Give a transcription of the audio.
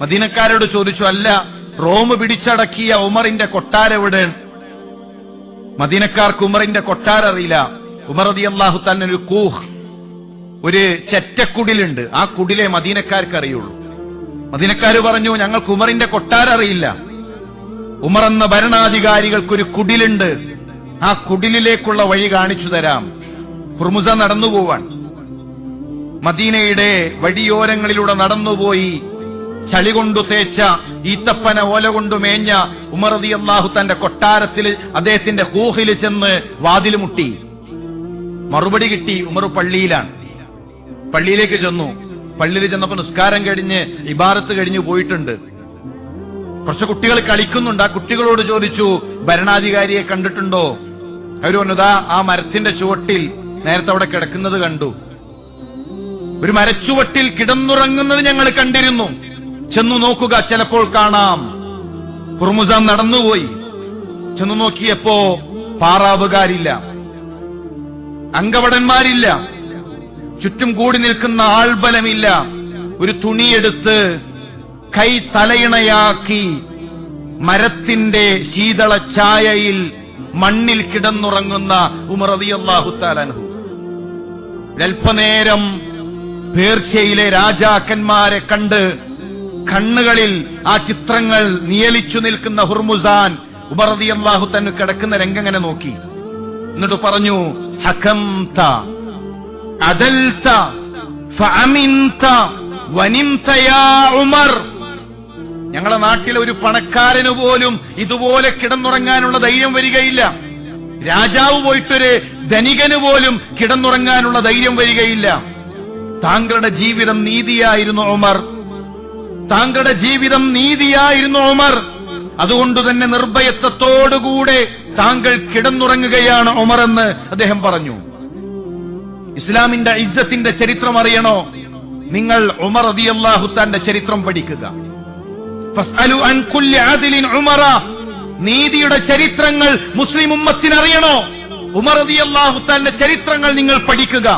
മദീനക്കാരോട് ചോദിച്ചു, അല്ല, റോം പിടിച്ചടക്കിയ ഉമറിന്റെ കൊട്ടാരെവിടെ? മദീനക്കാർക്ക് ഉമറിന്റെ കൊട്ടാരം അറിയില്ല. ഉമർ റളിയല്ലാഹു തആല ഒരു കൂഹ്, ഒരു ചെറ്റക്കുടിലുണ്ട്, ആ കുടിലെ മദീനക്കാർക്ക് അറിയുള്ളൂ. മദീനക്കാര് പറഞ്ഞു, ഞങ്ങൾക്ക് ഉമറിന്റെ കൊട്ടാരം അറിയില്ല. ഉമർ എന്ന ഭരണാധികാരികൾക്കൊരു കുടിലുണ്ട്, ആ കുടിലിലേക്കുള്ള വഴി കാണിച്ചു തരാം. ഹുർമുസ നടന്നു പോവാൻ മദീനയുടെ വഴിയോരങ്ങളിലൂടെ നടന്നുപോയി ചളി കൊണ്ടു തേച്ച ഈത്തപ്പന ഓല കൊണ്ടു മേഞ്ഞ ഉമർ റളിയല്ലാഹു തന്റെ കൊട്ടാരത്തിൽ അദ്ദേഹത്തിന്റെ കൂഹിൽ ചെന്ന് വാതിൽ മുട്ടി. മറുപടി കിട്ടി. ഉമർ പള്ളിയിലാണ്. പള്ളിയിലേക്ക് ചെന്നു. പള്ളിയിൽ ചെന്നപ്പോ നിസ്കാരം കഴിഞ്ഞ് ഇബാദത്ത് കഴിഞ്ഞു പോയിട്ടുണ്ട്. കുറച്ച് കുട്ടികൾ കളിക്കുന്നുണ്ട്. ആ കുട്ടികളോട് ചോദിച്ചു, ഭരണാധികാരിയെ കണ്ടിട്ടുണ്ടോ? അവർ പറഞ്ഞതാ ആ മരത്തിന്റെ ചുവട്ടിൽ നേരത്തെ അവിടെ കിടക്കുന്നത് കണ്ടു. ഒരു മരച്ചുവട്ടിൽ കിടന്നുറങ്ങുന്നത് ഞങ്ങൾ കണ്ടിരുന്നു. ചെന്നു നോക്കുക, ചിലപ്പോൾ കാണാം. ഹുർമുസ നടന്നുപോയി. ചെന്നു നോക്കിയപ്പോ പാറാവുകാരില്ല, അംഗവടന്മാരില്ല, ചുറ്റും കൂടി നിൽക്കുന്ന ആൾബലമില്ല. ഒരു തുണിയെടുത്ത് കൈ തലയിണയാക്കി മരത്തിന്റെ ശീതള ഛായയിൽ മണ്ണിൽ കിടന്നുറങ്ങുന്ന ഉമർ റളിയല്ലാഹു തആല അൻഹു. അല്പനേരം പേർഷ്യയിലെ രാജാക്കന്മാരെ കണ്ട് കണ്ണുകളിൽ ആ ചിത്രങ്ങൾ നിയലിച്ചു നിൽക്കുന്ന ഹുർമുസാൻ ഉമർ റളിയല്ലാഹു തആല കിടക്കുന്ന രംഗങ്ങനെ നോക്കി. എന്നിട്ട് പറഞ്ഞു, ഹകംത അദൽത ഫഅമിൻത വനിംത യാ ഉമർ. ഞങ്ങളുടെ നാട്ടിലെ ഒരു പണക്കാരന് പോലും ഇതുപോലെ കിടന്നുറങ്ങാനുള്ള ധൈര്യം വരികയില്ല. രാജാവ് പോയിട്ടൊരു ധനികന് പോലും കിടന്നുറങ്ങാനുള്ള ധൈര്യം വരികയില്ല. താങ്കളുടെ ജീവിതം നീതിയായിരുന്നു ഉമർ, താങ്കളുടെ ജീവിതം നീതിയായിരുന്നു ഉമർ. അതുകൊണ്ട് തന്നെ നിർഭയത്വത്തോടുകൂടെ താങ്കൾ കിടന്നുറങ്ങുകയാണ് ഉമർ എന്ന് അദ്ദേഹം പറഞ്ഞു. ഇസ്ലാമിന്റെ ഇസ്സത്തിന്റെ ചരിത്രം അറിയണോ? നിങ്ങൾ ഉമർ റളിയല്ലാഹു തആലയുടെ ചരിത്രം പഠിക്കുക. ഫസ്അലു അൻ കുല്ലി ആദിലിൻ ഉമറ. നീതിയുടെ ചരിത്രങ്ങൾ മുസ്ലിം ഉമ്മത്തിന് അറിയണോ? ഉമർ റളിയല്ലാഹു തആലയുടെ ചരിത്രങ്ങൾ നിങ്ങൾ പഠിക്കുക.